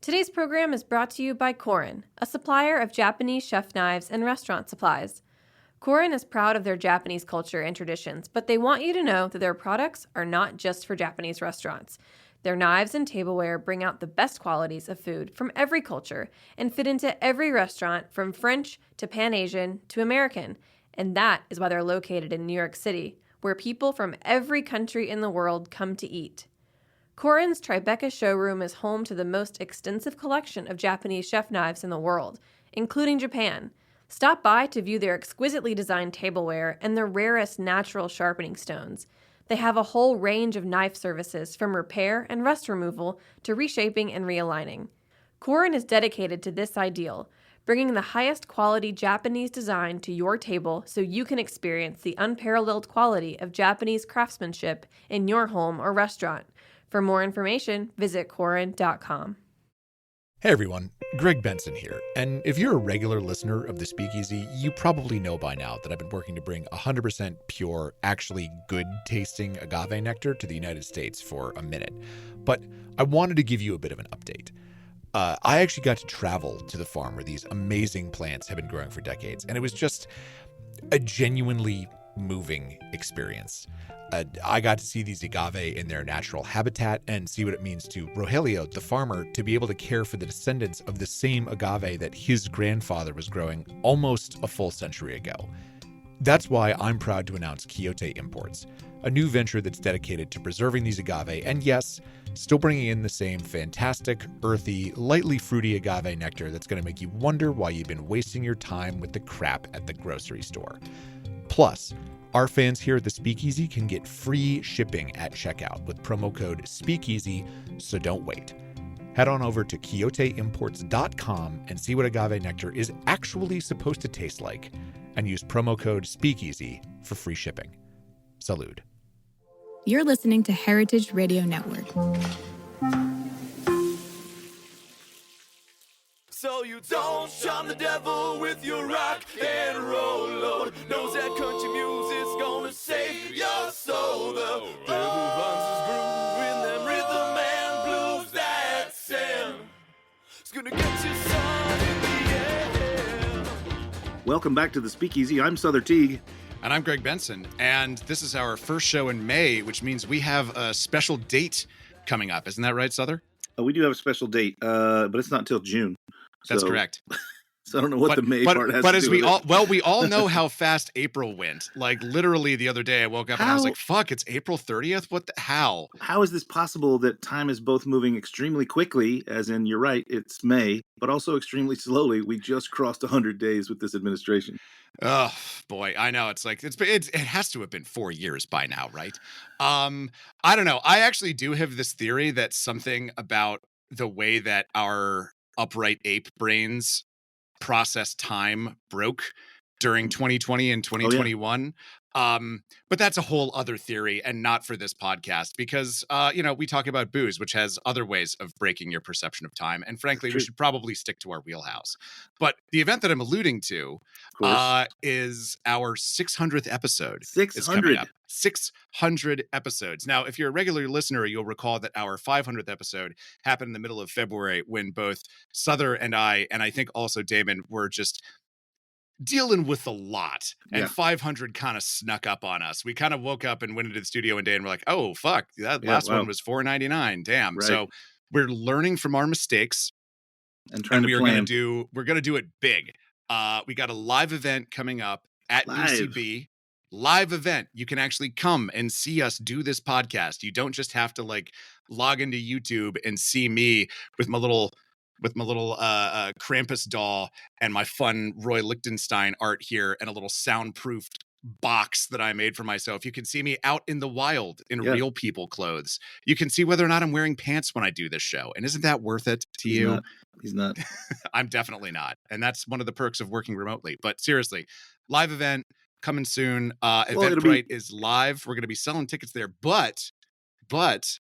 Today's program is brought to you by Korin, a supplier of Japanese chef knives and restaurant supplies. Korin is proud of their Japanese culture and traditions, but they want you to know that their products are not just for Japanese restaurants. Their knives and tableware bring out the best qualities of food from every culture and fit into every restaurant from French to Pan-Asian to American. And that is why they're located in New York City, where people from every country in the world come to eat. Korin's Tribeca showroom is home to the most extensive collection of Japanese chef knives in the world, including Japan. Stop by to view their exquisitely designed tableware and the rarest natural sharpening stones. They have a whole range of knife services from repair and rust removal to reshaping and realigning. Korin is dedicated to this ideal, bringing the highest quality Japanese design to your table so you can experience the unparalleled quality of Japanese craftsmanship in your home or restaurant. For more information, visit Korin.com. Hey everyone, Greg Benson here, and if you're a regular listener of The Speakeasy, you probably know by now that I've been working to bring 100% pure, actually good-tasting agave nectar to the United States for a minute. But I wanted to give you a bit of an update. I actually got to travel to the farm where these amazing plants have been growing for decades, and it was just a genuinely moving experience. I got to see these agave in their natural habitat and see what it means to Rogelio, the farmer, to be able to care for the descendants of the same agave that his grandfather was growing almost a full century ago. That's why I'm proud to announce Quixote Imports, a new venture that's dedicated to preserving these agave and, yes, still bringing in the same fantastic, earthy, lightly fruity agave nectar that's going to make you wonder why you've been wasting your time with the crap at the grocery store. Plus, our fans here at the Speakeasy can get free shipping at checkout with promo code SPEAKEASY, so don't wait. Head on over to QuixoteImports.com and see what agave nectar is actually supposed to taste like, and use promo code SPEAKEASY for free shipping. Salud. You're listening to Heritage Radio Network. So you don't charm the devil with your rock and roll load. Knows that country music's gonna save your soul. The devil runs his groove in them rhythm and blues that sand. It's gonna get you sun in the air. Welcome back to the Speakeasy. I'm Sother Teague. And I'm Greg Benson, and this is our first show in May, which means we have a special date coming up. Isn't that right, Sother? We do have a special date, but it's not until June. That's correct. So I don't know what the May part has to do with it. But as we all know how fast April went. Like literally the other day I woke up and I was like, fuck, it's April 30th? How? How is this possible that time is both moving extremely quickly, as in, you're right, it's May, but also extremely slowly? We just crossed 100 days with this administration. Oh boy, I know. It's like it has to have been 4 years by now, right? I don't know. I actually do have this theory that something about the way that our upright ape brains process time broke during 2020 and 2021. But that's a whole other theory and not for this podcast because, we talk about booze, which has other ways of breaking your perception of time. And frankly, we should probably stick to our wheelhouse. But the event that I'm alluding to is our 600th episode. 600. 600 episodes. Now, if you're a regular listener, you'll recall that our 500th episode happened in the middle of February when both Sother and I think also Damon, were just dealing with a lot, and 500 kind of snuck up on us. We kind of woke up and went into the studio one day and we're like, oh fuck, that last one was $4.99. Damn. Right. So we're learning from our mistakes and we're going to do it big. We got a live event coming up at UCB. Live event. You can actually come and see us do this podcast. You don't just have to log into YouTube and see me with my little Krampus doll and my fun Roy Lichtenstein art here and a little soundproofed box that I made for myself. You can see me out in the wild in real people clothes. You can see whether or not I'm wearing pants when I do this show. And isn't that worth it to you? He's not. I'm definitely not. And that's one of the perks of working remotely. But seriously, live event coming soon. Eventbrite is live. We're going to be selling tickets there. But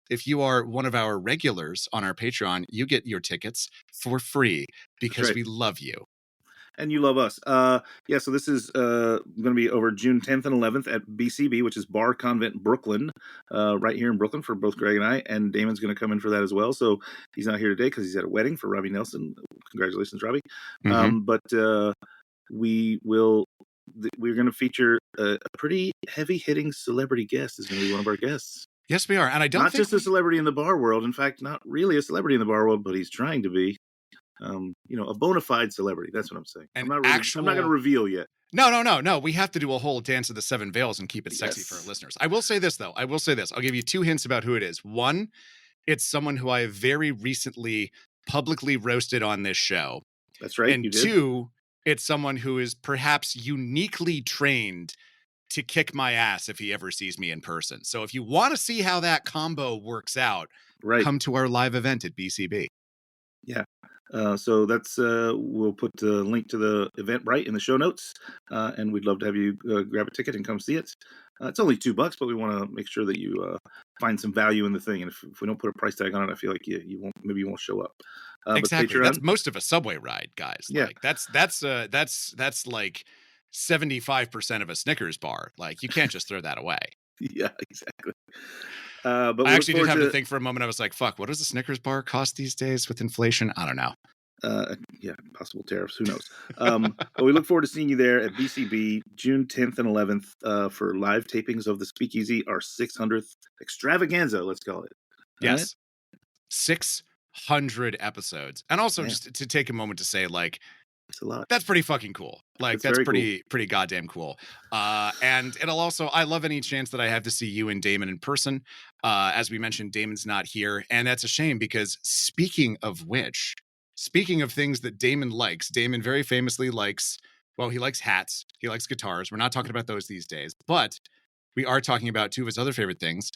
if you are one of our regulars on our Patreon, you get your tickets for free because we love you. And you love us. Yeah, so this is going to be over June 10th and 11th at BCB, which is Bar Convent Brooklyn, right here in Brooklyn for both Greg and I. And Damon's going to come in for that as well. So he's not here today because he's at a wedding for Robbie Nelson. Congratulations, Robbie. But we're going to feature a pretty heavy-hitting celebrity guest is going to be one of our guests. Yes, we are. And I don't not think just a celebrity in the bar world. In fact, not really a celebrity in the bar world, but he's trying to be. A bona fide celebrity. That's what I'm saying. I'm not going to reveal yet. No. We have to do a whole Dance of the Seven Veils and keep it sexy for our listeners. I will say this, though. I'll give you two hints about who it is. One, it's someone who I have very recently publicly roasted on this show. That's right. And two, it's someone who is perhaps uniquely trained to kick my ass if he ever sees me in person. So if you want to see how that combo works out, come to our live event at BCB. Yeah. So that's we'll put the link to the event in the show notes, and we'd love to have you grab a ticket and come see it. It's only $2, but we want to make sure that you find some value in the thing. And if we don't put a price tag on it, I feel like you won't show up. Exactly, that's most of a subway ride, guys. Yeah, like, that's like 75% of a Snickers bar. Like, you can't just throw that away. Yeah, exactly. But I actually did have to think for a moment. I was like, fuck, what does a Snickers bar cost these days with inflation? I don't know. Yeah, possible tariffs. Who knows? But we look forward to seeing you there at BCB June 10th and 11th for live tapings of the Speakeasy, our 600th extravaganza, let's call it. Yes. 600 episodes. And also just to take a moment to say, like, it's a lot. That's pretty fucking cool. Like, that's pretty goddamn cool. And it'll also, I love any chance that I have to see you and Damon in person. As we mentioned, Damon's not here. And that's a shame because speaking of things that Damon likes, Damon very famously likes, well, he likes hats. He likes guitars. We're not talking about those these days, but we are talking about two of his other favorite things,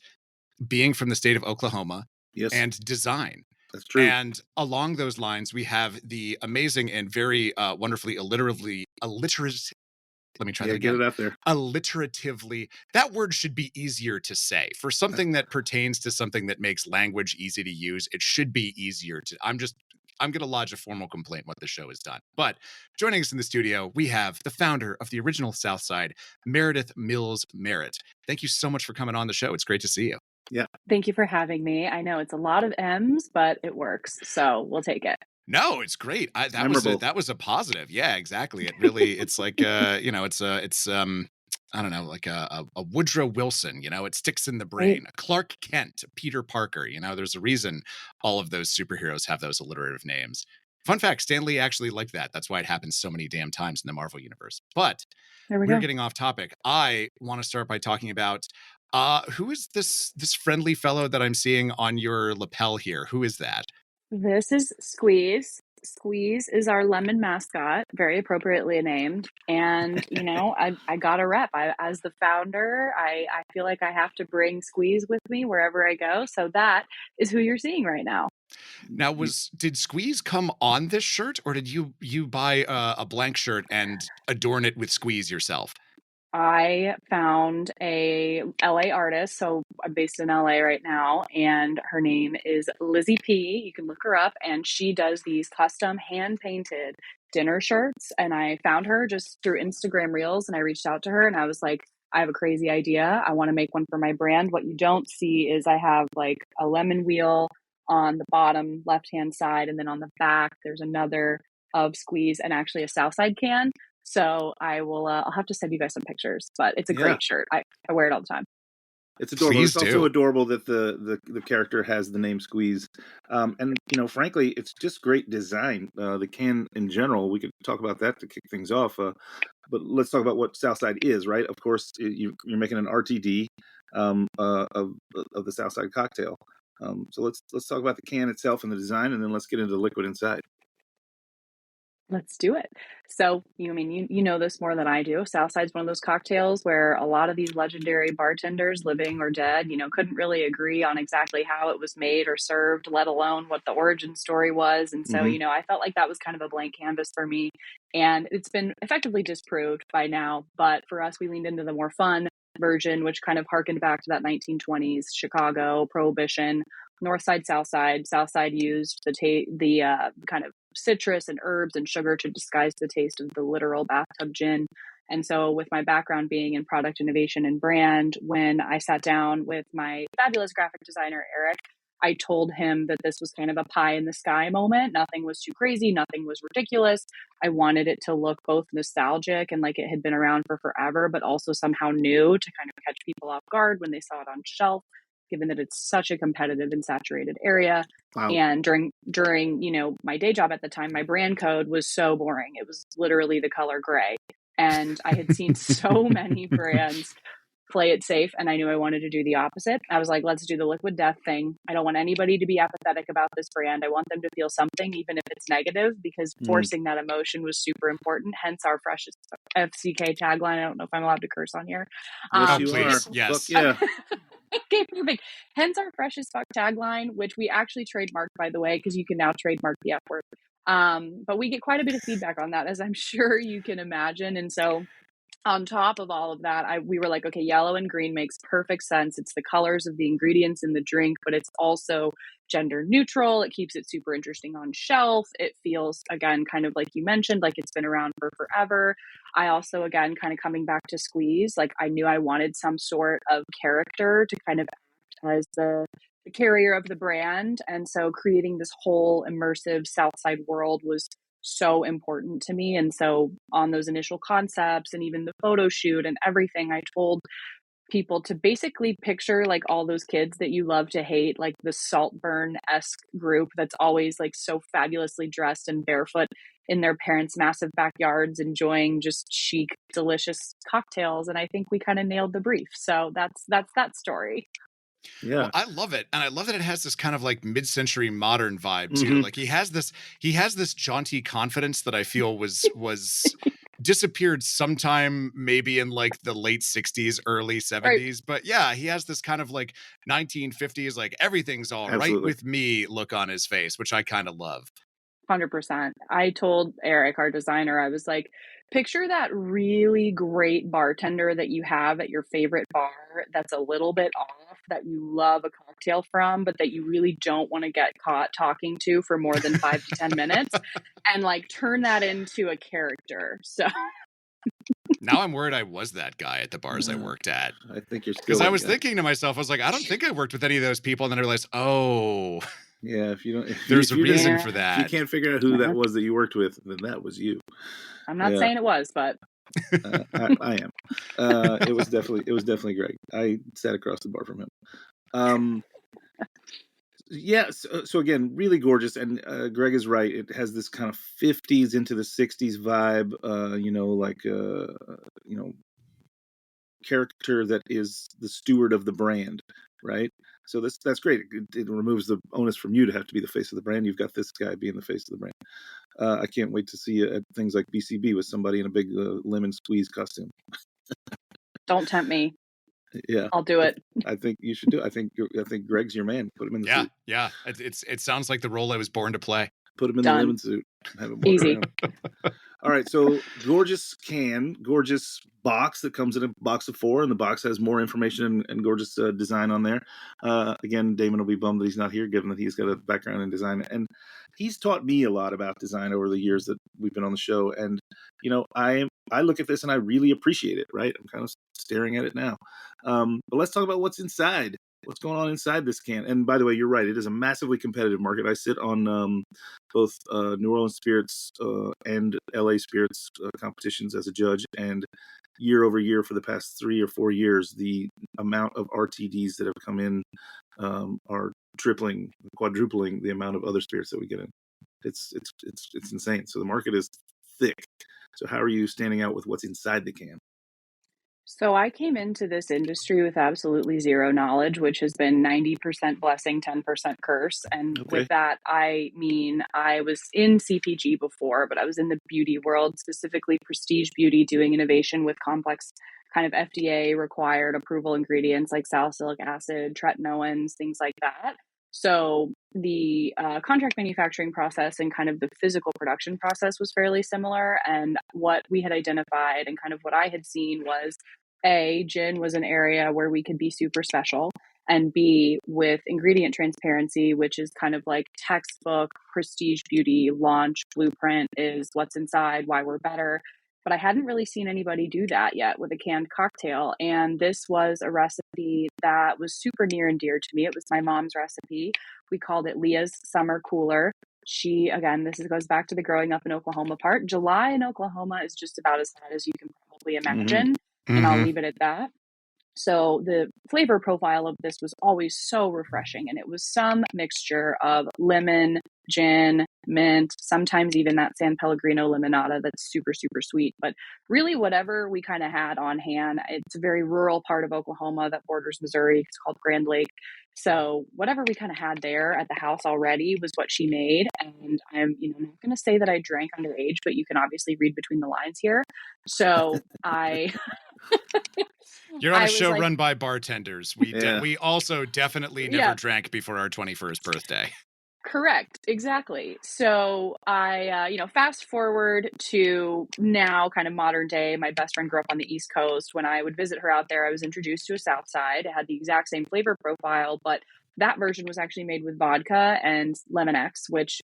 being from the state of Oklahoma and design. That's true. And along those lines, we have the amazing and very wonderfully alliteratively. Let me try that again. Get it out there. Alliteratively. That word should be easier to say. For something that pertains to something that makes language easy to use, it should be easier to. I'm going to lodge a formal complaint what the show has done. But joining us in the studio, we have the founder of the original Southside, Meredith Mills-Merritt. Thank you so much for coming on the show. It's great to see you. Yeah. Thank you for having me. I know it's a lot of M's, but it works. So we'll take it. No, it's great. That was a positive. Yeah, exactly. It really, it's like, I don't know, like a Woodrow Wilson, it sticks in the brain. A Clark Kent, Peter Parker, there's a reason all of those superheroes have those alliterative names. Fun fact, Stan Lee actually liked that. That's why it happens so many damn times in the Marvel universe. But we're getting off topic. I want to start by talking about who is this friendly fellow that I'm seeing on your lapel here? Who is that? This is Squeeze. Squeeze is our lemon mascot, very appropriately named. And, I got a rep. As the founder, I feel like I have to bring Squeeze with me wherever I go. So that is who you're seeing right now. Now, did Squeeze come on this shirt, or did you buy a blank shirt and adorn it with Squeeze yourself? I found a LA artist, so I'm based in LA right now, and her name is Lizzie P. You can look her up, and she does these custom hand-painted dinner shirts, and I found her just through Instagram Reels, and I reached out to her, and I was like, I have a crazy idea. I want to make one for my brand. What you don't see is I have like a lemon wheel on the bottom left-hand side, and then on the back, there's another of Squeeze and actually a Southside can. So I'll have to send you guys some pictures, but it's a great shirt. I wear it all the time. It's adorable. It's also adorable that the character has the name Squeeze. And, frankly, it's just great design. The can in general, we could talk about that to kick things off. But let's talk about what Southside is, right? Of course, you're making an RTD of the Southside cocktail. So let's talk about the can itself and the design, and then let's get into the liquid inside. Let's do it. So, you know this more than I do. Southside's one of those cocktails where a lot of these legendary bartenders, living or dead, couldn't really agree on exactly how it was made or served, let alone what the origin story was. And so, I felt like that was kind of a blank canvas for me. And it's been effectively disproved by now. But for us, we leaned into the more fun version, which kind of harkened back to that 1920s Chicago Prohibition. north side, south side. South side used the kind of citrus and herbs and sugar to disguise the taste of the literal bathtub gin. And so with my background being in product innovation and brand, when I sat down with my fabulous graphic designer, Eric, I told him that this was kind of a pie in the sky moment. Nothing was too crazy. Nothing was ridiculous. I wanted it to look both nostalgic and like it had been around for forever, but also somehow new to kind of catch people off guard when they saw it on shelf, given that it's such a competitive and saturated area. Wow. And during, you know, my day job at the time, my brand code was so boring. It was literally the color gray. And I had seen so many brands play it safe, and I knew I wanted to do the opposite. I was like, let's do the liquid death thing. I don't want anybody to be apathetic about this brand. I want them to feel something, even if it's negative, because forcing that emotion was super important. Hence our freshest FCK tagline. I don't know if I'm allowed to curse on here. Yes, you please. are. Yes. Fuck yeah. Okay, perfect. Hence our freshest fuck tagline, which we actually trademarked, by the way, because you can now trademark the F word. But we get quite a bit of feedback on that, as I'm sure you can imagine. And so on top of all of that, we were like, okay, yellow and green makes perfect sense. It's the colors of the ingredients in the drink, but it's also gender neutral. It keeps it super interesting on shelf. It feels, again, kind of like you mentioned, like it's been around for forever. I also, again, kind of coming back to Squeeze, like I knew I wanted some sort of character to kind of act as the carrier of the brand. And so creating this whole immersive Southside world was so important to me. And so on those initial concepts and even the photo shoot and everything, I told people to basically picture like all those kids that you love to hate, like the Saltburn-esque group that's always like so fabulously dressed and barefoot in their parents' massive backyards, enjoying just chic, delicious cocktails. And I think we kind of nailed the brief. So that's that story. Yeah. Well, I love it. And I love that it has this kind of like mid-century modern vibe too. Like he has this jaunty confidence that I feel was disappeared sometime maybe in like the late 60s, early 70s. Right. But yeah, he has this kind of like 1950s, like everything's all right with me look on his face, which I kind of love. 100%. I told Eric, our designer, I was like, picture that really great bartender that you have at your favorite bar that's a little bit off, that you love a cocktail from, but that you really don't want to get caught talking to for more than 5 to 10 minutes, and like turn that into a character. So now I'm worried I was that guy at the bars I worked at. I think you're still, because I was thinking to myself, I was like, I don't think I worked with any of those people. And then I realized, oh, yeah, if you don't, there's a reason for that. If you can't figure out who that was that you worked with, then that was you. I'm not saying it was, but I am. It was definitely Greg. I sat across the bar from him. Yeah. So again, really gorgeous, and Greg is right. It has this kind of 50s into the 60s vibe. Character that is the steward of the brand, right? So that's great. It removes the onus from you to have to be the face of the brand. You've got this guy being the face of the brand. I can't wait to see you at things like BCB with somebody in a big lemon squeeze costume. Don't tempt me. Yeah, I'll do it. I think you should do it. I think Greg's your man. Put him in the suit. Yeah. It sounds like the role I was born to play. Put him in the lemon suit. Have him walk easy around. All right, so gorgeous box that comes in a box of 4, and the box has more information and gorgeous design on there. Again, Damon will be bummed that he's not here, given that he's got a background in design, and he's taught me a lot about design over the years that we've been on the show. And you know, I look at this and I really appreciate it. Right, I'm kind of staring at it now. But let's talk about what's inside. What's going on inside this can? And by the way, you're right. It is a massively competitive market. I sit on both New Orleans Spirits and LA Spirits competitions as a judge. And year over year for the past 3 or 4 years, the amount of RTDs that have come in are quadrupling the amount of other spirits that we get in. It's insane. So the market is thick. So how are you standing out with what's inside the can? So I came into this industry with absolutely zero knowledge, which has been 90% blessing, 10% curse. And with that, I mean, I was in CPG before, but I was in the beauty world, specifically prestige beauty, doing innovation with complex kind of FDA required approval ingredients like salicylic acid, tretinoins, things like that. So the contract manufacturing process and kind of the physical production process was fairly similar. And what we had identified and kind of what I had seen was A, gin was an area where we could be super special, and B, with ingredient transparency, which is kind of like textbook prestige beauty launch blueprint, is what's inside, why we're better. But I hadn't really seen anybody do that yet with a canned cocktail. And this was a recipe that was super near and dear to me. It was my mom's recipe. We called it Leah's Summer Cooler. Again, goes back to the growing up in Oklahoma part. July in Oklahoma is just about as hot as you can probably imagine. Mm-hmm. And I'll leave it at that. So the flavor profile of this was always so refreshing. And it was some mixture of lemon, gin, mint, sometimes even that San Pellegrino limonada that's super, super sweet. But really whatever we kind of had on hand. It's a very rural part of Oklahoma that borders Missouri. It's called Grand Lake. So whatever we kind of had there at the house already was what she made. And I'm, not going to say that I drank underage, but you can obviously read between the lines here. So You're on a show run by bartenders. We also definitely never drank before our 21st birthday. Correct. Exactly. So I, fast forward to now kind of modern day. My best friend grew up on the East Coast. When I would visit her out there, I was introduced to a Southside. It had the exact same flavor profile, but that version was actually made with vodka and Lemon X, which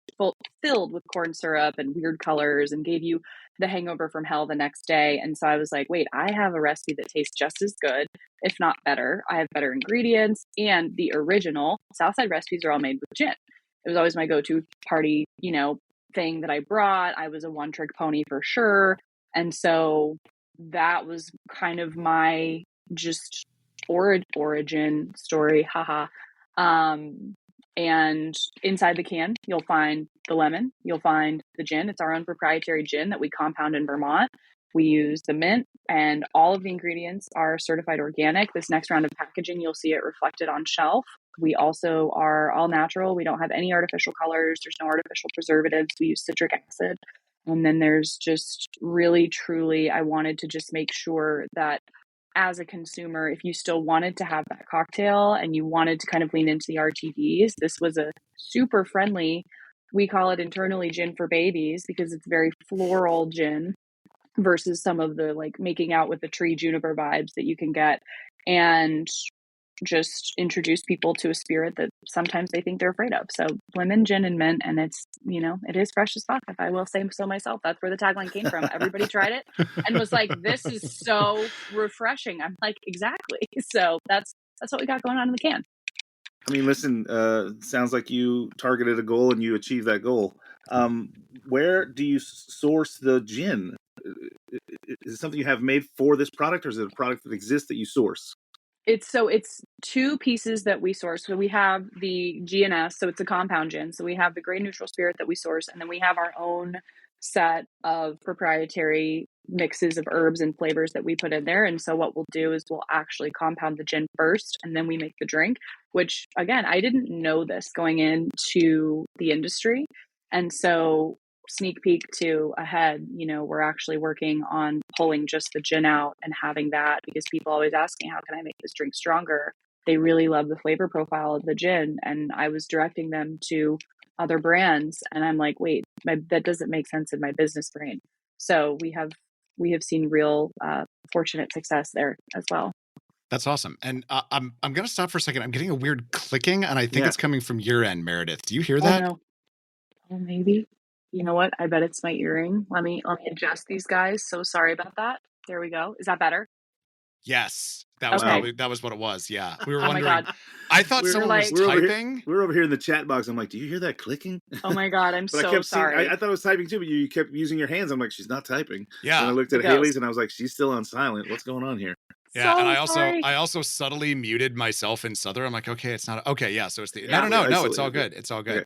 filled with corn syrup and weird colors and gave you the hangover from hell the next day. And so I was like, wait, I have a recipe that tastes just as good, if not better. I have better ingredients, and the original Southside recipes are all made with gin. It was always my go-to party, thing that I brought. I was a one-trick pony for sure. And so that was kind of my just origin story. Haha. And inside the can, you'll find the lemon, you'll find the gin. It's our own proprietary gin that we compound in Vermont. We use the mint, and all of the ingredients are certified organic. This next round of packaging, you'll see it reflected on shelf. We also are all natural. We don't have any artificial colors. There's no artificial preservatives. We use citric acid. And then there's just really, truly, I wanted to just make sure that as a consumer, if you still wanted to have that cocktail and you wanted to kind of lean into the RTDs, this was a super friendly, we call it internally gin for babies because it's very floral gin versus some of the like making out with the tree juniper vibes that you can get, and just introduce people to a spirit that sometimes they think they're afraid of. So lemon, gin, and mint, and it's, it is fresh as fuck, if I will say so myself. That's where the tagline came from. Everybody tried it and was like, this is so refreshing. I'm like, exactly. So that's what we got going on in the can. I mean, listen, sounds like you targeted a goal and you achieved that goal. Where do you source the gin? Is it something you have made for this product, or is it a product that exists that you source? It's two pieces that we source. So we have the GNS, so it's a compound gin. So we have the grain neutral spirit that we source, and then we have our own set of proprietary mixes of herbs and flavors that we put in there. And so what we'll do is we'll actually compound the gin first, and then we make the drink, which again, I didn't know this going into the industry. And so sneak peek to ahead, we're actually working on pulling just the gin out and having that, because people always ask me, how can I make this drink stronger? They really love the flavor profile of the gin. And I was directing them to other brands, and I'm like, wait, that doesn't make sense in my business brain. So we have seen real fortunate success there as well. That's awesome. And I'm going to stop for a second. I'm getting a weird clicking, and I think it's coming from your end, Meredith. Do you hear that? No. Oh, maybe. You know what? I bet it's my earring. Let me adjust these guys. So sorry about that. There we go. Is that better? Yes. That was okay. that was what it was. Yeah. We were wondering. Oh my God. I thought someone was typing. We were over here in the chat box. I'm like, do you hear that clicking? Oh my God. I'm so I kept sorry. I thought it was typing too, but you kept using your hands. I'm like, she's not typing. Yeah. And I looked at Haley's and I was like, she's still on silent. What's going on here? Yeah, so and I also subtly muted myself in Sother. I'm like, okay, it's not okay. Yeah, so it's the no. It's all good. It's all good.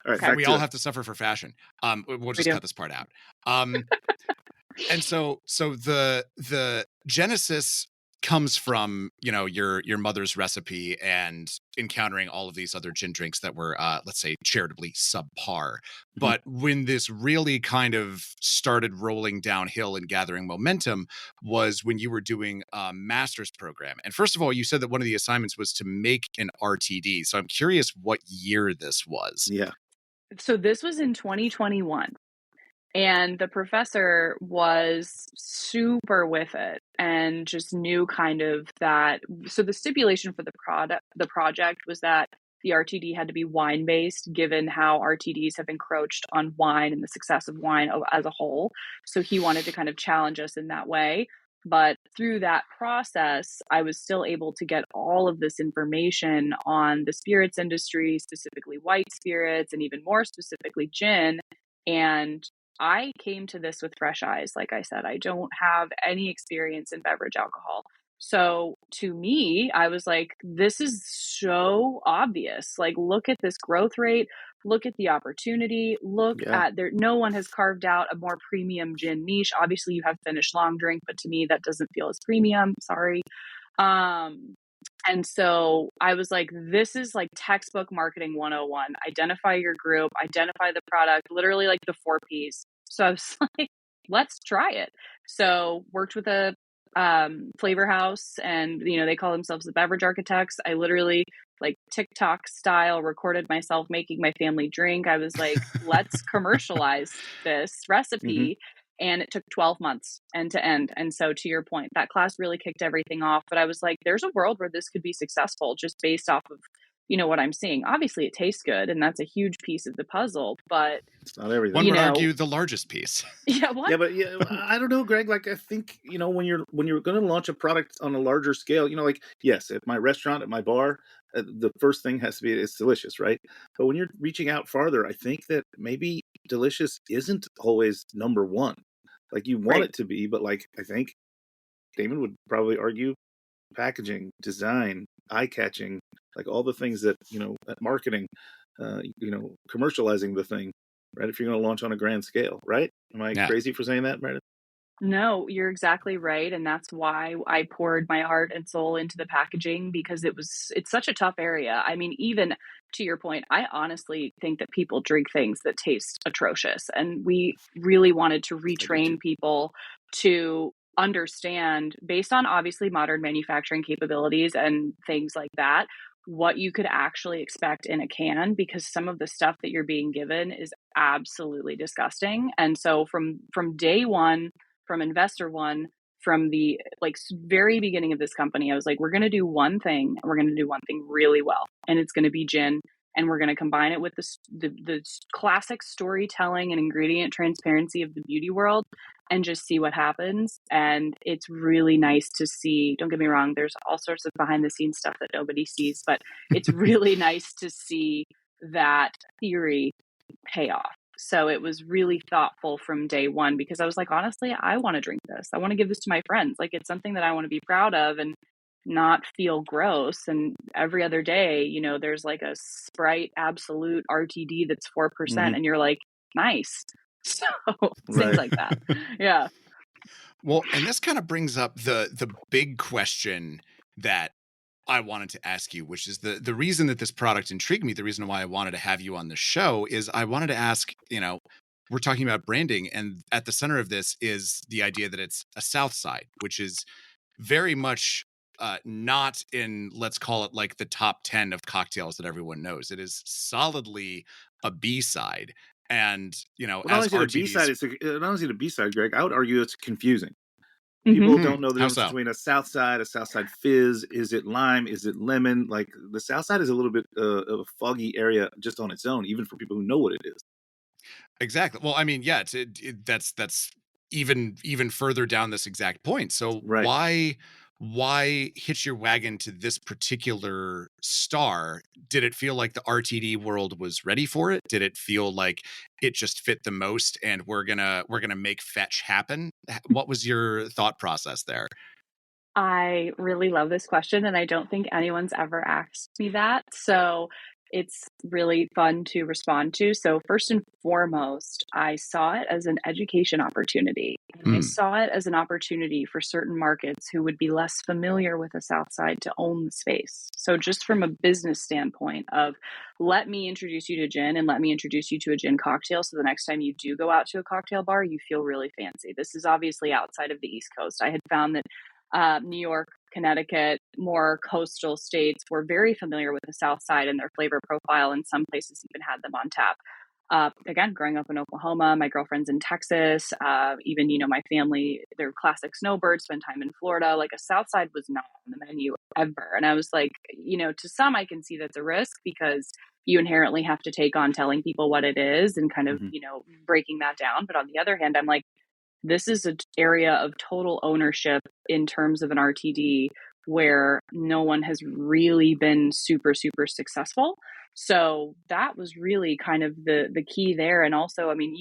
Okay. All right, we all have to suffer for fashion. We'll just cut this part out. And so the genesis comes from your mother's recipe and encountering all of these other gin drinks that were let's say charitably subpar. But when this really kind of started rolling downhill and gathering momentum was when you were doing a master's program. And first of all, you said that one of the assignments was to make an RTD. So I'm curious what year this was. Yeah. So this was in 2021. And the professor was super with it. and just knew kind of that. So the stipulation for the project was that the RTD had to be wine based, given how RTDs have encroached on wine and the success of wine as a whole. So he wanted to kind of challenge us in that way. But through that process, I was still able to get all of this information on the spirits industry, specifically white spirits, and even more specifically gin. And I came to this with fresh eyes. Like I said, I don't have any experience in beverage alcohol. So to me, I was like, this is so obvious. Like, look at this growth rate, look at the opportunity, look at there. No one has carved out a more premium gin niche. Obviously, you have finished long drink, but to me, that doesn't feel as premium. Sorry. And so I was like, this is like textbook marketing 101. Identify your group, identify the product, literally like the 4 Ps. So I was like, let's try it. So worked with a flavor house, and they call themselves the beverage architects. I literally, like TikTok style, recorded myself making my family drink. I was like, let's commercialize this recipe. And it took 12 months end to end. And so to your point, that class really kicked everything off. But I was like, there's a world where this could be successful just based off of what I'm seeing. Obviously it tastes good, and that's a huge piece of the puzzle, but it's not everything. One would argue the largest piece. Yeah. What? Yeah, but I don't know, Greg. Like, I think, when you're going to launch a product on a larger scale, like, yes, at my restaurant, at my bar, the first thing has to be, it's delicious, right? But when you're reaching out farther, I think that maybe delicious isn't always number one. Like, you want it to be, but like, I think Damon would probably argue packaging, design, eye-catching, like all the things that, at marketing, commercializing the thing, right? If you're going to launch on a grand scale, right? Am I crazy for saying that, Meredith? No, you're exactly right. And that's why I poured my heart and soul into the packaging, because it's such a tough area. I mean, even to your point, I honestly think that people drink things that taste atrocious. And we really wanted to retrain people to understand, based on obviously modern manufacturing capabilities and things like that, what you could actually expect in a can, because some of the stuff that you're being given is absolutely disgusting. And so from day one, from investor one, from the very beginning of this company, I was like, we're going to do one thing, and we're going to do one thing really well, and it's going to be gin. And we're going to combine it with the classic storytelling and ingredient transparency of the beauty world, and just see what happens. And it's really nice to see. Don't get me wrong, there's all sorts of behind the scenes stuff that nobody sees, but it's really nice to see that theory pay off. So it was really thoughtful from day one, because I was like, honestly, I want to drink this. I want to give this to my friends. Like, it's something that I want to be proud of and not feel gross. And every other day, there's like a Sprite Absolute RTD that's 4%, and you're like, nice. So things like that. Yeah. Well, and this kind of brings up the big question that I wanted to ask you, which is the reason that this product intrigued me, the reason why I wanted to have you on the show, is I wanted to ask, we're talking about branding, and at the center of this is the idea that it's a Southside, which is very much not in, let's call it like the top 10 of cocktails that everyone knows. It is solidly a B-side. And, not as only the B-side, Greg, I would argue it's confusing. People don't know the difference between a Southside Fizz. Is it lime? Is it lemon? Like, the Southside is a little bit of a foggy area just on its own, even for people who know what it is. Exactly. Well, I mean, yeah, that's even further down this exact point. So why hitch your wagon to this particular star? Did it feel like the RTD world was ready for it? Did it feel like it just fit the most, and we're gonna make fetch happen? What was your thought process there? I really love this question, and I don't think anyone's ever asked me that. So it's really fun to respond to. So first and foremost, I saw it as an education opportunity. And I saw it as an opportunity for certain markets who would be less familiar with the Southside to own the space. So just from a business standpoint of, let me introduce you to gin, and let me introduce you to a gin cocktail, so the next time you do go out to a cocktail bar, you feel really fancy. This is obviously outside of the East Coast. I had found that New York, Connecticut, more coastal states were very familiar with the South Side and their flavor profile, and some places even had them on tap. Again, growing up in Oklahoma, my girlfriend's in Texas, even, my family, they're classic snowbirds, spend time in Florida. Like a Southside was not on the menu ever. And I was like, to some, I can see that's a risk because you inherently have to take on telling people what it is and kind of, breaking that down. But on the other hand, I'm like, this is an area of total ownership in terms of an RTD where no one has really been super, super successful. So that was really kind of the key there. And also, I mean,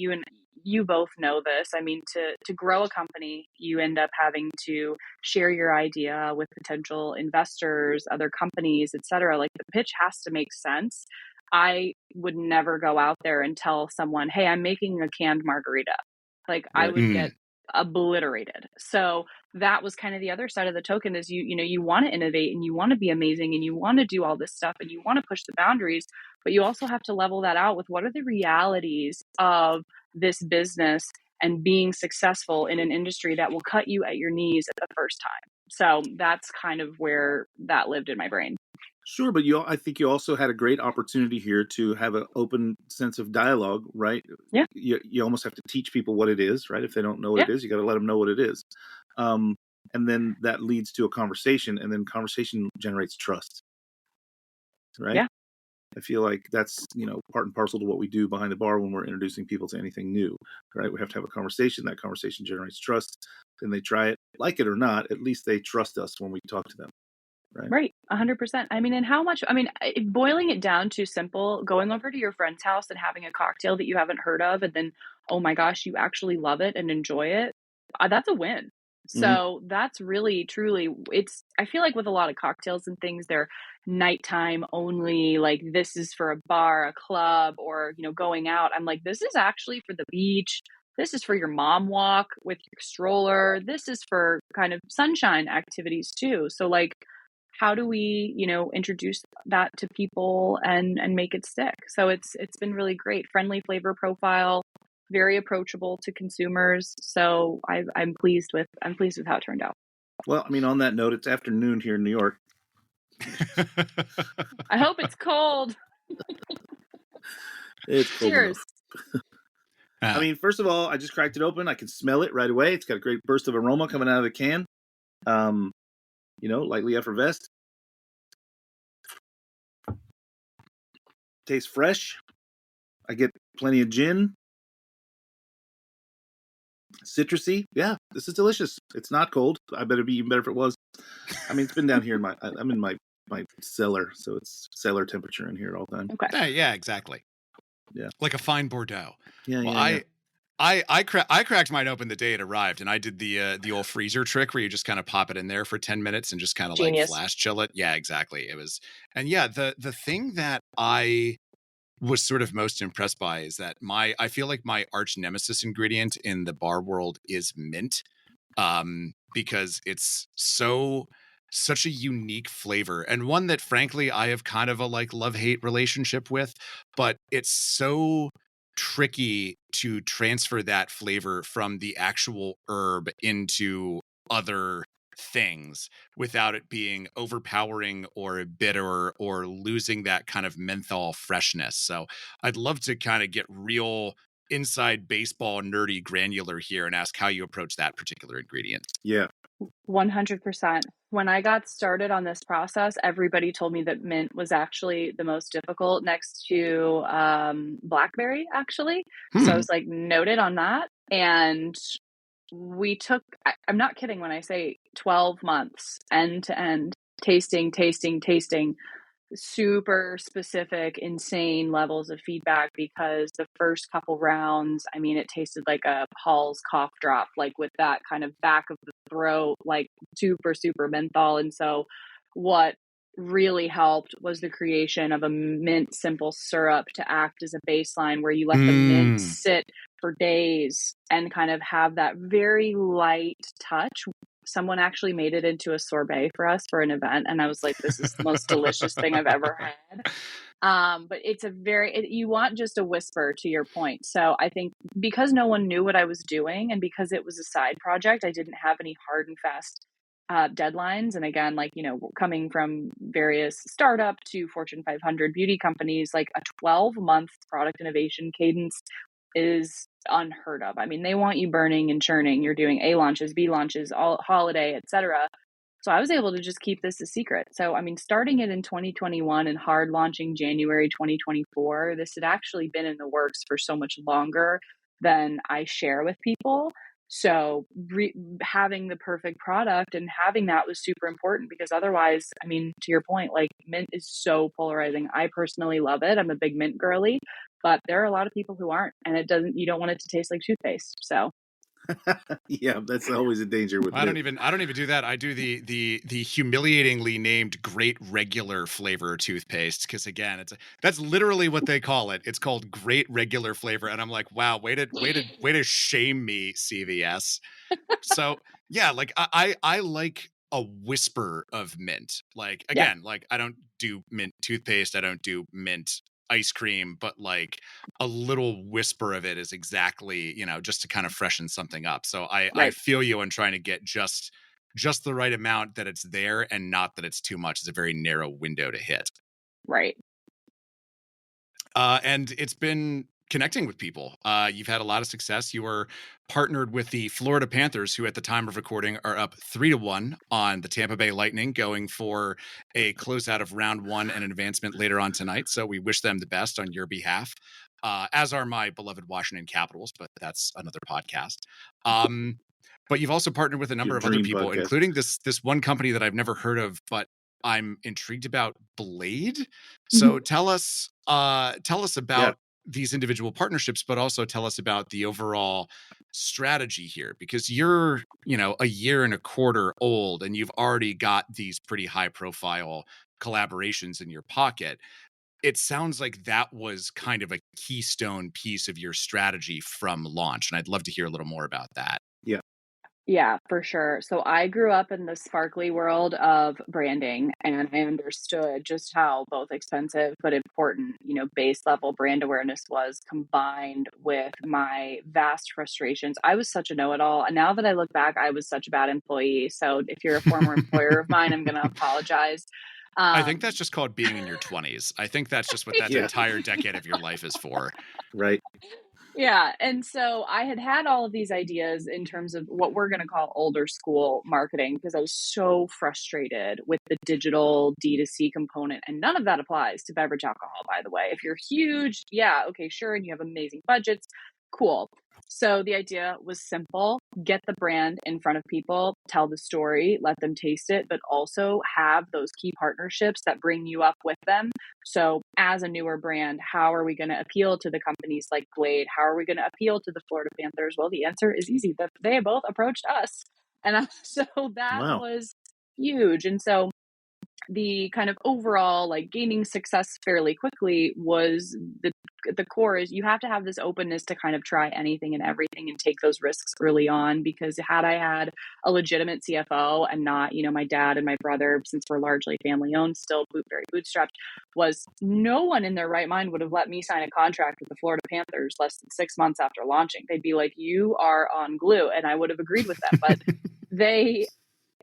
you both know this. I mean, to grow a company, you end up having to share your idea with potential investors, other companies, et cetera. Like the pitch has to make sense. I would never go out there and tell someone, hey, I'm making a canned margarita. Like I would get obliterated. So that was kind of the other side of the token is you want to innovate and you want to be amazing and you want to do all this stuff and you want to push the boundaries, but you also have to level that out with what are the realities of this business and being successful in an industry that will cut you at your knees at the first time. So that's kind of where that lived in my brain. Sure, but I think you also had a great opportunity here to have an open sense of dialogue, right? Yeah. You almost have to teach people what it is, right? If they don't know what it is, you got to let them know what it is. And then that leads to a conversation, and then conversation generates trust, right? Yeah. I feel like that's, part and parcel to what we do behind the bar when we're introducing people to anything new, right? We have to have a conversation. That conversation generates trust. Then they try it, like it or not, at least they trust us when we talk to them. Right. 100%. I mean, and how much, boiling it down to simple, going over to your friend's house and having a cocktail that you haven't heard of, and then, oh my gosh, you actually love it and enjoy it. That's a win. So that's really, truly, I feel like with a lot of cocktails and things, they're nighttime only, like this is for a bar, a club, or, going out. I'm like, this is actually for the beach. This is for your mom walk with your stroller. This is for kind of sunshine activities too. So like, how do we, introduce that to people and make it stick? So it's been really great. Friendly flavor profile, very approachable to consumers. So I'm pleased with how it turned out. Well, I mean, on that note, it's afternoon here in New York. I hope it's cold. It's cold. Cheers. I mean, first of all, I just cracked it open. I can smell it right away. It's got a great burst of aroma coming out of the can. Lightly effervesced. Tastes fresh. I get plenty of gin. Citrusy. Yeah, this is delicious. It's not cold. I bet it'd be even better if it was. I mean, it's been down here I'm in my cellar, so it's cellar temperature in here all the time. Okay. Yeah, exactly. Yeah. Like a fine Bordeaux. Yeah, well, yeah. I cracked mine open the day it arrived, and I did the old freezer trick where you just kind of pop it in there for 10 minutes and just kind of like flash chill it. Yeah, exactly. It was, and yeah, the thing that I was sort of most impressed by is that I feel like my arch nemesis ingredient in the bar world is mint, because it's such a unique flavor, and one that frankly I have kind of a like love-hate relationship with, but it's so tricky to transfer that flavor from the actual herb into other things without it being overpowering or bitter or losing that kind of menthol freshness. So I'd love to kind of get real inside baseball nerdy granular here and ask how you approach that particular ingredient. Yeah. 100%. When I got started on this process, everybody told me that mint was actually the most difficult next to blackberry, actually. So I was like, noted on that. And we took, I'm not kidding when I say 12 months end to end, tasting, super specific, insane levels of feedback, because the first couple rounds, I mean, it tasted like a Hall's cough drop, like with that kind of back of the throat, like super, super menthol. And so what really helped was the creation of a mint simple syrup to act as a baseline where you let the mint sit for days and kind of have that very light touch. Someone actually made it into a sorbet for us for an event, and I was like, this is the most delicious thing I've ever had. But it's you want just a whisper, to your point. So I think because no one knew what I was doing and because it was a side project, I didn't have any hard and fast deadlines. And again, like, coming from various startup to Fortune 500 beauty companies, like a 12-month product innovation cadence is unheard of. I mean, they want you burning and churning. You're doing A launches, B launches, all holiday, etc. So I was able to just keep this a secret. So, I mean, starting it in 2021 and hard launching January 2024, this had actually been in the works for so much longer than I share with people. So having the perfect product and having that was super important, because otherwise, I mean, to your point, like, mint is so polarizing. I personally love it. I'm a big mint girly, but there are a lot of people who aren't, and you don't want it to taste like toothpaste. So yeah, that's always a danger with I don't even do that. I do the humiliatingly named Great Regular flavor toothpaste, because again, that's literally what they call it. It's called Great Regular flavor, and I'm like, wow, way to shame me, CVS. So yeah, like I like a whisper of mint. Like, again, like, I don't do mint toothpaste, I don't do mint ice cream, but like a little whisper of it is exactly, just to kind of freshen something up. So I feel you on trying to get just the right amount, that it's there and not that it's too much. It's a very narrow window to hit. Right. And it's been connecting with people. You've had a lot of success. You were partnered with the Florida Panthers, who at the time of recording are up 3-1 on the Tampa Bay Lightning, going for a closeout of round 1 and an advancement later on tonight. So we wish them the best on your behalf, as are my beloved Washington Capitals, but that's another podcast. But you've also partnered with a number of other people, including this one company that I've never heard of, but I'm intrigued about, Blade. So tell us about these individual partnerships, but also tell us about the overall strategy here, because you're, a year and a quarter old and you've already got these pretty high profile collaborations in your pocket. It sounds like that was kind of a keystone piece of your strategy from launch. And I'd love to hear a little more about that. Yeah, for sure. So I grew up in the sparkly world of branding, and I understood just how both expensive but important, base level brand awareness was, combined with my vast frustrations. I was such a know-it-all. And now that I look back, I was such a bad employee. So if you're a former employer of mine, I'm going to apologize. I think that's just called being in your 20s. I think that's just what that entire decade of your life is for. Right. Yeah. And so I had all of these ideas in terms of what we're going to call older school marketing, because I was so frustrated with the digital D2C component. And none of that applies to beverage alcohol, by the way. If you're huge, okay, sure. And you have amazing budgets, cool. So the idea was simple: get the brand in front of people, tell the story, let them taste it, but also have those key partnerships that bring you up with them. So as a newer brand, how are we going to appeal to the companies like Blade? How are we going to appeal to the Florida Panthers? Well, the answer is easy. They both approached us. And so that was huge. And so the kind of overall, like, gaining success fairly quickly was the core is you have to have this openness to kind of try anything and everything and take those risks early on. Because had I had a legitimate CFO and not, my dad and my brother, since we're largely family owned, still very bootstrapped, was no one in their right mind would have let me sign a contract with the Florida Panthers less than 6 months after launching. They'd be like, you are on glue. And I would have agreed with them, but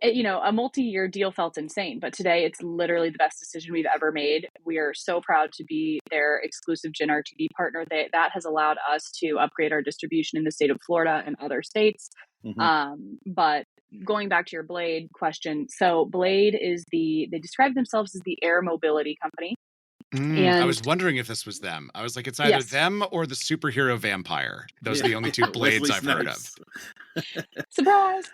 a multi-year deal felt insane, but today it's literally the best decision we've ever made. We are so proud to be their exclusive gin RTD partner. That has allowed us to upgrade our distribution in the state of Florida and other states. But going back to your Blade question, so Blade is they describe themselves as the air mobility company. And I was wondering if this was them. I was like, it's either them or the superhero vampire. Those are the only two Blades I've heard of. Surprise.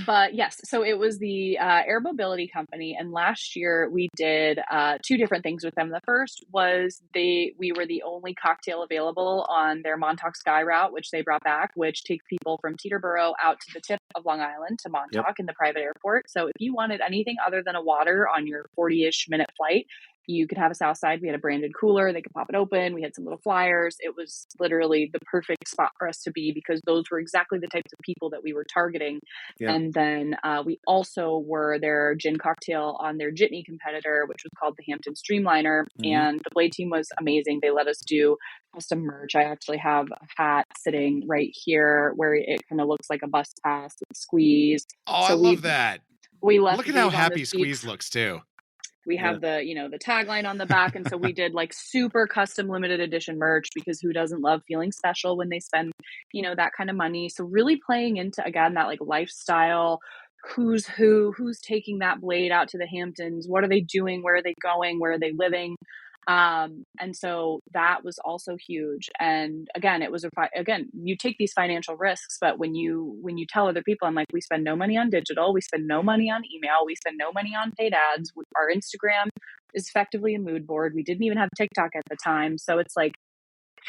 But yes, so it was the air mobility company. And last year we did 2 different things with them. The first was we were the only cocktail available on their Montauk Sky route, which they brought back, which takes people from Teterboro out to the tip of Long Island to Montauk in the private airport. So if you wanted anything other than a water on your 40-ish minute flight, You could have a Southside. We had a branded cooler. They could pop it open. We had some little flyers. It was literally the perfect spot for us to be because those were exactly the types of people that we were targeting. Yeah. And then we also were their gin cocktail on their jitney competitor, which was called the Hampton Streamliner. And the Blade team was amazing. They let us do custom merch. I actually have a hat sitting right here where it kind of looks like a bus pass with Squeeze. Oh, So I love that. We left. Look at how happy Squeeze looks too. We have the, the tagline on the back. And so we did like super custom limited edition merch because who doesn't love feeling special when they spend, that kind of money. So really playing into, again, that like lifestyle, who's taking that blade out to the Hamptons, what are they doing, where are they going, where are they living? And so that was also huge. And again, you take these financial risks, but when you tell other people, I'm like, we spend no money on digital, we spend no money on email, we spend no money on paid ads. Our Instagram is effectively a mood board. We didn't even have TikTok at the time. So it's like,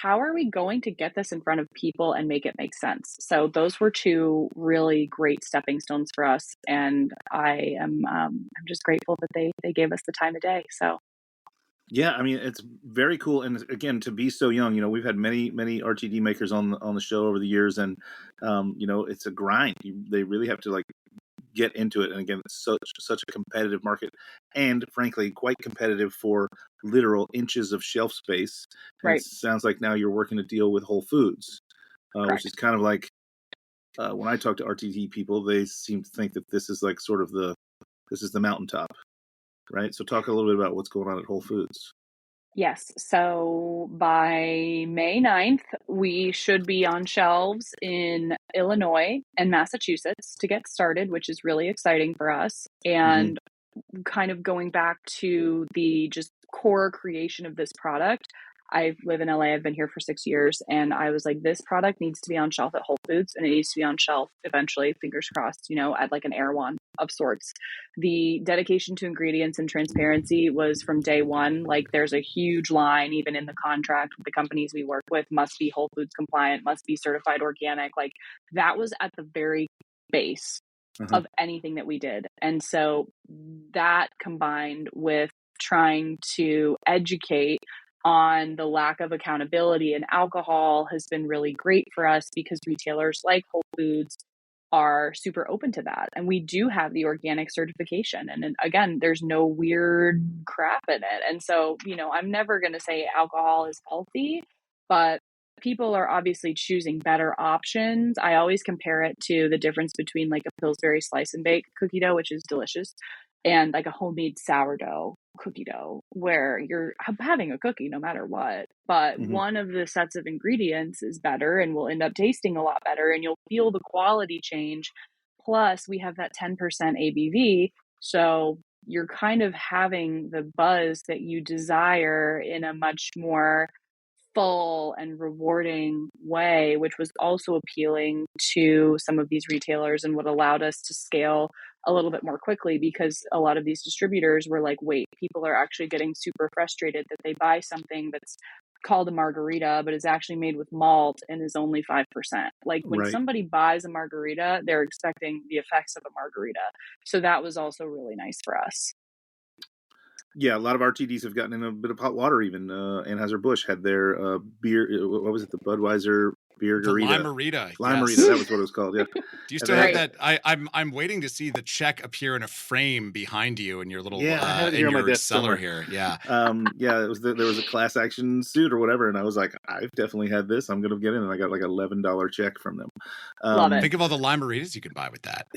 how are we going to get this in front of people and make it make sense? So those were two really great stepping stones for us. And I'm just grateful that they gave us the time of day. So. Yeah, I mean, it's very cool. And again, to be so young, we've had many RTD makers on the show over the years, and it's a grind. They really have to like get into it. And again, it's such a competitive market, and frankly, quite competitive for literal inches of shelf space. And right. It sounds like now you're working a deal with Whole Foods, which is kind of like when I talk to RTD people, they seem to think that this is like sort of the mountaintop. Right. So talk a little bit about what's going on at Whole Foods. Yes. So by May 9th, we should be on shelves in Illinois and Massachusetts to get started, which is really exciting for us. And kind of going back to the just core creation of this product, I live in LA. I've been here for 6 years, and I was like, this product needs to be on shelf at Whole Foods, and it needs to be on shelf eventually, fingers crossed, at like an Erewhon of sorts. The dedication to ingredients and transparency was from day one. Like there's a huge line, even in the contract with the companies we work with, must be Whole Foods compliant, must be certified organic. Like that was at the very base of anything that we did. And so that combined with trying to educate on the lack of accountability in alcohol has been really great for us because retailers like Whole Foods are super open to that. And we do have the organic certification. And then, again, there's no weird crap in it. And so, I'm never going to say alcohol is healthy, but people are obviously choosing better options. I always compare it to the difference between like a Pillsbury slice and bake cookie dough, which is delicious, and like a homemade sourdough cookie dough, where you're having a cookie no matter what. But one of the sets of ingredients is better and will end up tasting a lot better, and you'll feel the quality change. Plus, we have that 10% ABV. So you're kind of having the buzz that you desire in a much more full and rewarding way, which was also appealing to some of these retailers and what allowed us to scale a little bit more quickly, because a lot of these distributors were like, wait, people are actually getting super frustrated that they buy something that's called a margarita, but is actually made with malt and is only 5%. Like when somebody buys a margarita, they're expecting the effects of a margarita. So that was also really nice for us. Yeah, a lot of RTDs have gotten in a bit of hot water. Even Anheuser-Busch had their beer. What was it? The Budweiser beer garita. Limerita. Limerita. Yes. That was what it was called. Yeah. Do you still have that? I'm waiting to see the check appear in a frame behind you in your little I have it here in on my your desk cellar somewhere. here. Yeah. It was there was a class action suit or whatever, and I was like, I've definitely had this. I'm gonna get in, and I got like $11 check from them. Love it. Think of all the Limeritas you can buy with that.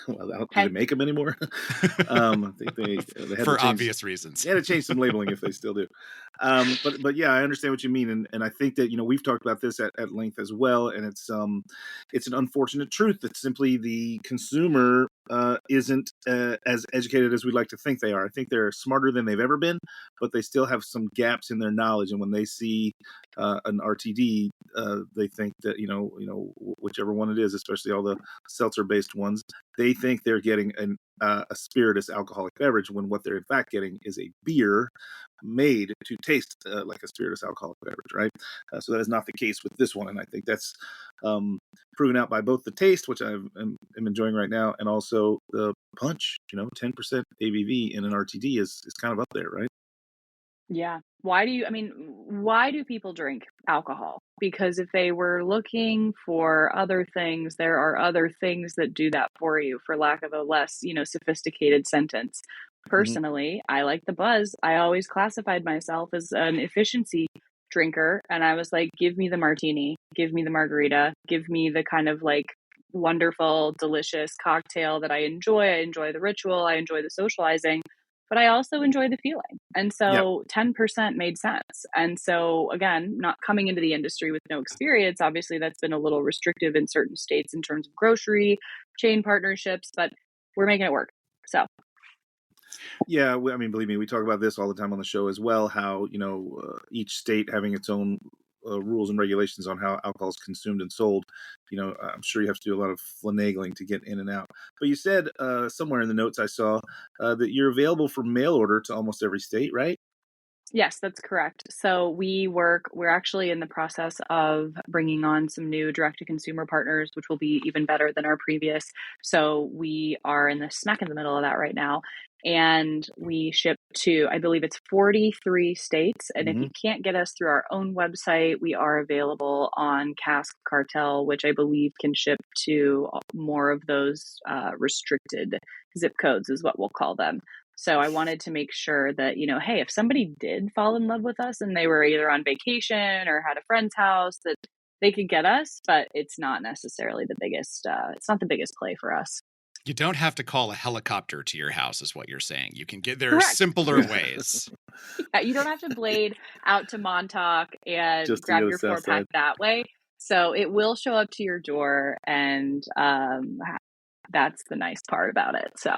Well, do they make them anymore? I think they had for obvious reasons. They had to change some labeling if they still do. But yeah, I understand what you mean, and I think that we've talked about this at length as well, and it's an unfortunate truth that simply the consumer isn't as educated as we'd like to think they are. I think they're smarter than they've ever been, but they still have some gaps in their knowledge, and when they see an RTD, they think that whichever one it is, especially all the seltzer-based ones, they think they're getting a spirituous alcoholic beverage, when what they're in fact getting is a beer made to taste like a spirituous alcoholic beverage, right? So that is not the case with this one, and I think that's proven out by both the taste, which I am enjoying right now, and also the punch. 10% ABV in an RTD is kind of up there, right? Yeah. Why do people drink alcohol? Because if they were looking for other things, there are other things that do that for you, for lack of a less, sophisticated sentence. Mhm. Personally, I like the buzz. I always classified myself as an efficiency drinker. And I was like, give me the martini, give me the margarita, give me the kind of like wonderful, delicious cocktail that I enjoy. I enjoy the ritual, I enjoy the socializing, but I also enjoy the feeling. And Yeah. so 10% made sense. And so, again, not coming into the industry with no experience, obviously that's been a little restrictive in certain states in terms of grocery chain partnerships, but we're making it work. So, Yeah, I mean, believe me, we talk about this all the time on the show as well. How each state having its own rules and regulations on how alcohol is consumed and sold. I'm sure you have to do a lot of finagling to get in and out. But you said somewhere in the notes I saw that you're available for mail order to almost every state, right? yes, that's correct. So we're actually in the process of bringing on some new direct to consumer partners, which will be even better than our previous. So we are in the smack in the middle of that right now. And we ship to, I believe it's 43 states. And if Mm-hmm. you can't get us through our own website, we are available on Cask Cartel, which I believe can ship to more of those restricted zip codes, is what we'll call them. So I wanted to make sure that, hey, if somebody did fall in love with us and they were either on vacation or had a friend's house, that they could get us, but it's not necessarily it's not the biggest play for us. You don't have to call a helicopter to your house, is what you're saying. You can get there Correct. simpler ways. Yeah, you don't have to blade out to Montauk and Just to grab go your south 4-pack side. that way. So it will show up to your door, and that's the nice part about it. So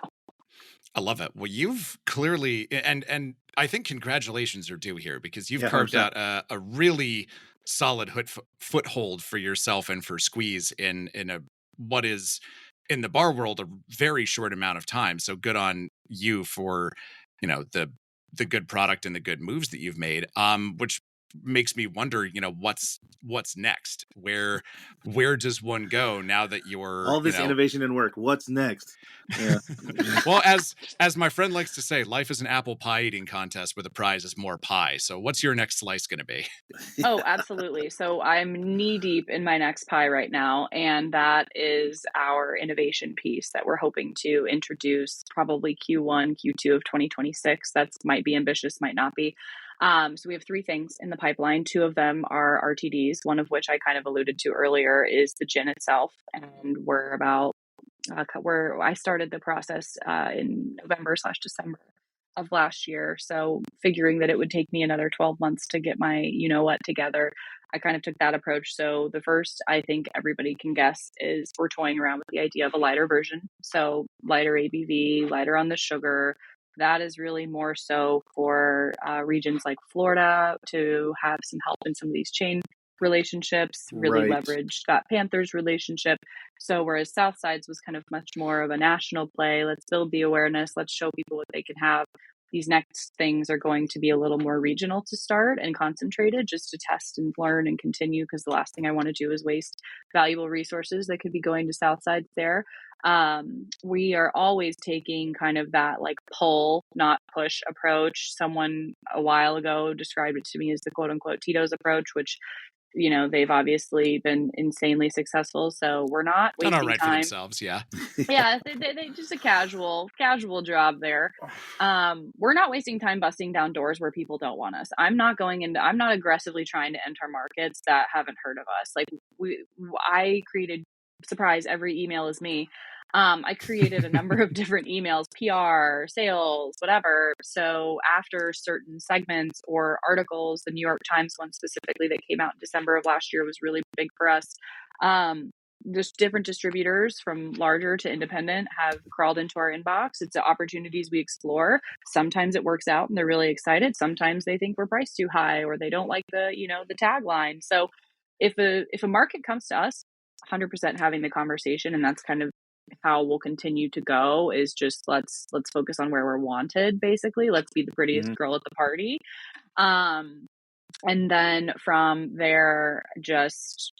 I love it. Well, you've clearly, and I think congratulations are due here, because you've Yeah, carved 100%. out a really solid foothold for yourself and for Squeeze in what is in the bar world a very short amount of time. So good on you for the good product and the good moves that you've made. Which makes me wonder, what's next? Where does one go now that you're All this innovation and work. What's next? Yeah. well, as my friend likes to say, life is an apple pie eating contest where the prize is more pie. So what's your next slice going to be? Oh, absolutely. So I'm knee deep in my next pie right now, and that is our innovation piece that we're hoping to introduce probably Q1, Q2 of 2026. That might be ambitious, might not be. So we have 3 things in the pipeline. 2 of them are RTDs, one of which I kind of alluded to earlier is the gin itself. And we're about where I started the process in November/December of last year. So figuring that it would take me another 12 months to get my what together, I kind of took that approach. So the first, I think everybody can guess, is we're toying around with the idea of a lighter version. So lighter ABV, lighter on the sugar. That is really more so for regions like Florida to have some help in some of these chain relationships, really Right. leverage that Panthers relationship. So whereas Southside's was kind of much more of a national play, let's build the awareness, let's show people what they can have. These next things are going to be a little more regional to start and concentrated, just to test and learn and continue, because the last thing I want to do is waste valuable resources that could be going to Southside there. We are always taking kind of that like pull, not push approach. Someone a while ago described it to me as the quote unquote Tito's approach, which they've obviously been insanely successful. So we're not Done all wasting right for time. themselves, yeah. Yeah, they just a casual job there. We're not wasting time busting down doors where people don't want us. I'm not aggressively trying to enter markets that haven't heard of us. Like I created, surprise, every email is me. I created a number of different emails, PR, sales, whatever. So after certain segments or articles, the New York Times one specifically that came out in December of last year was really big for us. Just different distributors from larger to independent have crawled into our inbox. It's the opportunities we explore. Sometimes it works out and they're really excited. Sometimes they think we're priced too high or they don't like the tagline. So if a market comes to us, 100% having the conversation, and that's kind of how we'll continue to go, is just let's focus on where we're wanted. Basically, let's be the prettiest girl at the party. And then from there, just,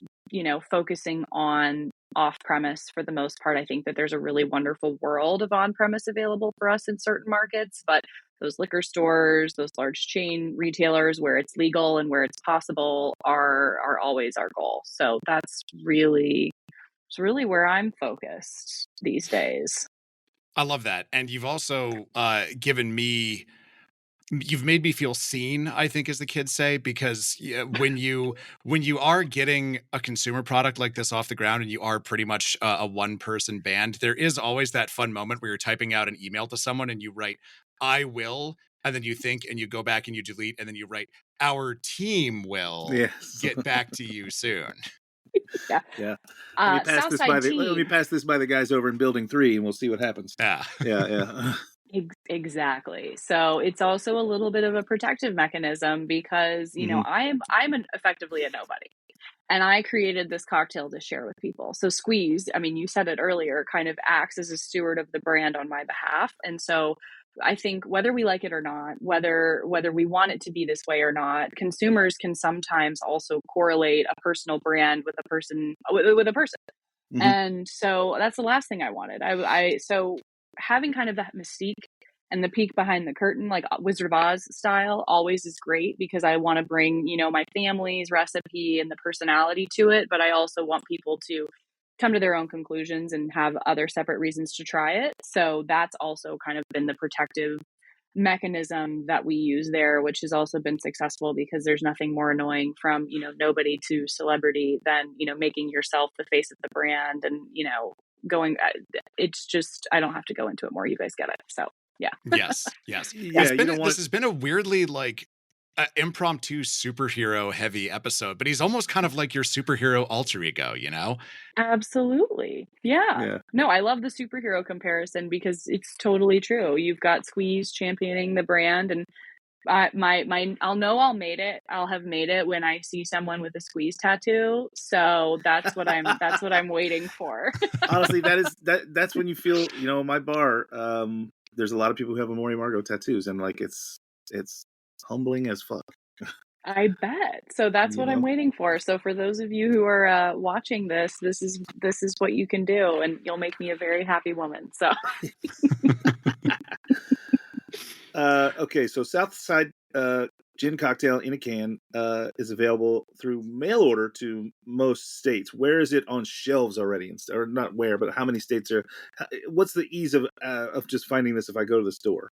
focusing on off premise for the most part. I think that there's a really wonderful world of on premise available for us in certain markets, but those liquor stores, those large chain retailers where it's legal and where it's possible are always our goal. So it's really where I'm focused these days. I love that. And you've also you've made me feel seen, I think, as the kids say, because when you are getting a consumer product like this off the ground and you are pretty much a one-person band, there is always that fun moment where you're typing out an email to someone and you write, "I will," and then you think and you go back and you delete and then you write, "Our team will get back to you soon." Yeah. Let me pass this by the guys over in Building 3 and we'll see what happens. Yeah. Exactly. So it's also a little bit of a protective mechanism because, you know, I'm effectively a nobody. And I created this cocktail to share with people. So Squeeze, I mean, you said it earlier, kind of acts as a steward of the brand on my behalf. And so I think whether we like it or not, whether we want it to be this way or not, consumers can sometimes also correlate a personal brand with a person. And so that's the last thing I wanted. So having kind of that mystique and the peek behind the curtain, like Wizard of Oz style, always is great because I want to bring, you know, my family's recipe and the personality to it. But I also want people to come to their own conclusions and have other separate reasons to try it. So that's also kind of been the protective mechanism that we use there, which has also been successful because there's nothing more annoying from, you know, nobody to celebrity than, you know, making yourself the face of the brand and, you know, it's just, I don't have to go into it more. You guys get it. So yeah. Yes. This has been a weirdly like impromptu superhero heavy episode, but he's almost kind of like your superhero alter ego, you know? Absolutely. Yeah. No, I love the superhero comparison because it's totally true. You've got Squeeze championing the brand and I'll know I'll have made it when I see someone with a Squeeze tattoo. So that's what I'm waiting for. Honestly, that's when you feel, you know, my bar, there's a lot of people who have Amore Margot tattoos and like it's humbling as fuck. I bet. So that's what I'm waiting for. So for those of you who are watching this is what you can do, and you'll make me a very happy woman. So. Okay, so Southside gin cocktail in a can is available through mail order to most states. Where is it on shelves already? Or not where, but how many states are? What's the ease of just finding this if I go to the store?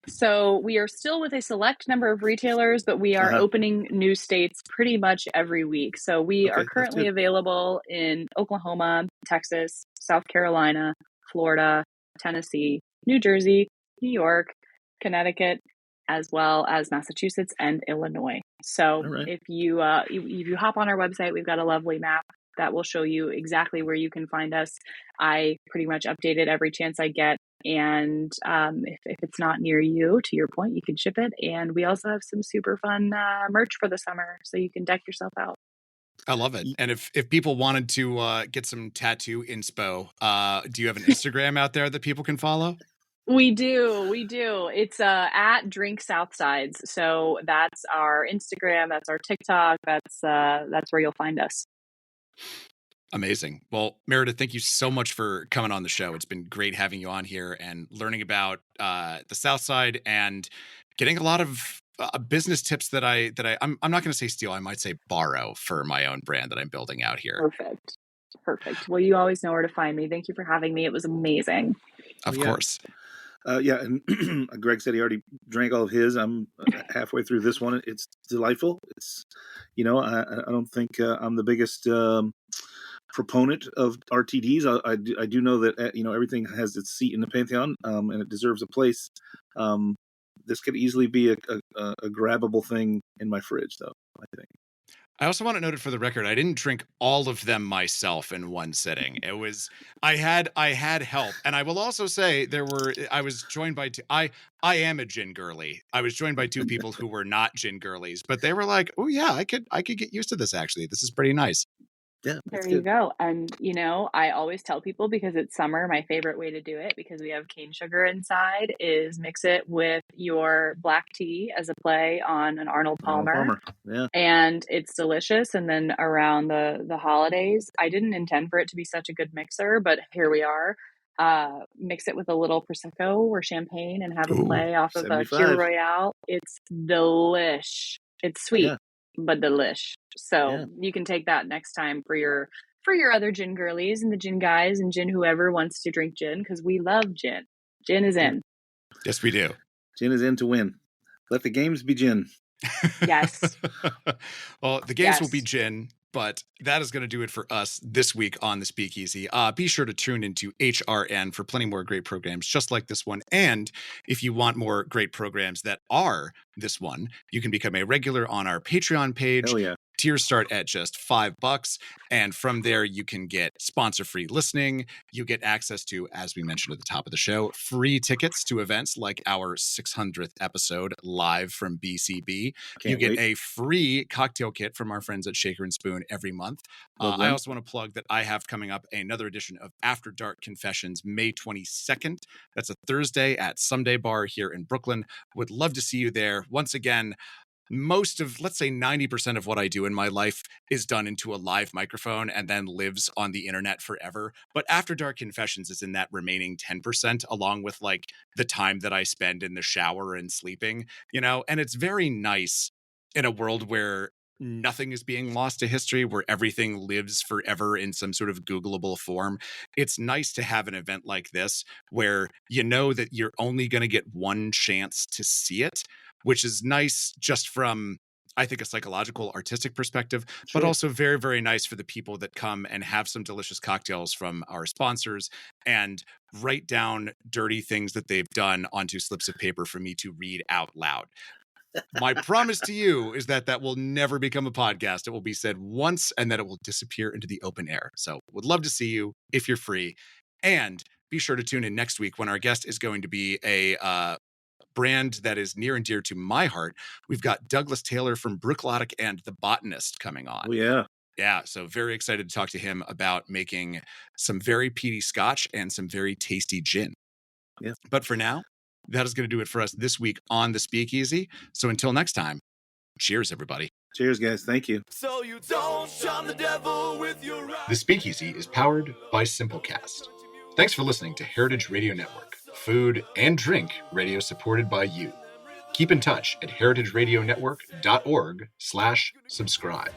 So we are still with a select number of retailers, but we are opening new states pretty much every week. So we are currently available in Oklahoma, Texas, South Carolina, Florida, Tennessee, New Jersey, New York, Connecticut, as well as Massachusetts and Illinois. So if you hop on our website, we've got a lovely map that will show you exactly where you can find us. I pretty much update it every chance I get. And if it's not near you, to your point, you can ship it. And we also have some super fun merch for the summer, so you can deck yourself out. I love it. And if people wanted to get some tattoo inspo, do you have an Instagram out there that people can follow? We do. It's at Drink Southsides. So that's our Instagram. That's our TikTok. That's where you'll find us. Amazing. Well, Meredith, thank you so much for coming on the show. It's been great having you on here and learning about the Southside and getting a lot of business tips that I'm not going to say steal. I might say borrow for my own brand that I'm building out here. Perfect. Well, you always know where to find me. Thank you for having me. It was amazing. Of course. And Greg said he already drank all of his. I'm halfway through this one. It's delightful. It's, you know, I don't think I'm the biggest proponent of RTDs. I do know that, you know, everything has its seat in the pantheon, and it deserves a place. This could easily be a grabbable thing in my fridge, though, I think. I also want to note it for the record, I didn't drink all of them myself in one sitting. It was, I had help. And I will also say I was joined by two, I am a gin girly. I was joined by two people who were not gin girlies, but they were like, oh yeah, I could get used to this actually. This is pretty nice. Yeah, there you go. And, you know, I always tell people because it's summer, my favorite way to do it, because we have cane sugar inside, is mix it with your black tea as a play on an Arnold Palmer. Yeah. And it's delicious. And then around the holidays, I didn't intend for it to be such a good mixer, but here we are. Mix it with a little Prosecco or champagne and have a Ooh, play off of a 75. Kir Royale. It's delish. It's sweet, Yeah. but delish. So Yeah. you can take that next time for your other gin girlies and the gin guys and gin whoever wants to drink gin, because we love gin. Gin is in. Yes, we do. Gin is in to win. Let the games be gin. Yes. Well, the games will Yes. be gin, but that is going to do it for us this week on the Speakeasy. Be sure to tune into HRN for plenty more great programs just like this one. And if you want more great programs that are this one, you can become a regular on our Patreon page. Oh, yeah. Tiers start at just $5, and from there you can get sponsor-free listening. You get access to, as we mentioned at the top of the show, free tickets to events like our 600th episode live from BCB. You get a free cocktail kit from our friends at Shaker and Spoon every month. I also want to plug that I have coming up another edition of After Dark Confessions, May 22nd. That's a Thursday at Someday Bar here in Brooklyn. Would love to see you there. Once again, most of, let's say 90% of what I do in my life is done into a live microphone and then lives on the internet forever. But After Dark Confessions is in that remaining 10%, along with like the time that I spend in the shower and sleeping, and it's very nice in a world where nothing is being lost to history, where everything lives forever in some sort of Googleable form. It's nice to have an event like this where you know that you're only going to get one chance to see it, which is nice just from, I think, a psychological, artistic perspective, but also very, very nice for the people that come and have some delicious cocktails from our sponsors and write down dirty things that they've done onto slips of paper for me to read out loud. My promise to you is that will never become a podcast. It will be said once and then it will disappear into the open air. So would love to see you if you're free. And be sure to tune in next week when our guest is going to be a brand that is near and dear to my heart. We've got Douglas Taylor from Brooklotic and The Botanist coming on. Oh, yeah. Yeah, so very excited to talk to him about making some very peaty scotch and some very tasty gin. Yeah. But for now, that is going to do it for us this week on the Speakeasy. So until next time, cheers, everybody. Cheers, guys. Thank you. So you don't charm the devil with your The Speakeasy is powered by Simplecast. Thanks for listening to Heritage Radio Network, food and drink radio supported by you. Keep in touch at heritageradionetwork.org/subscribe.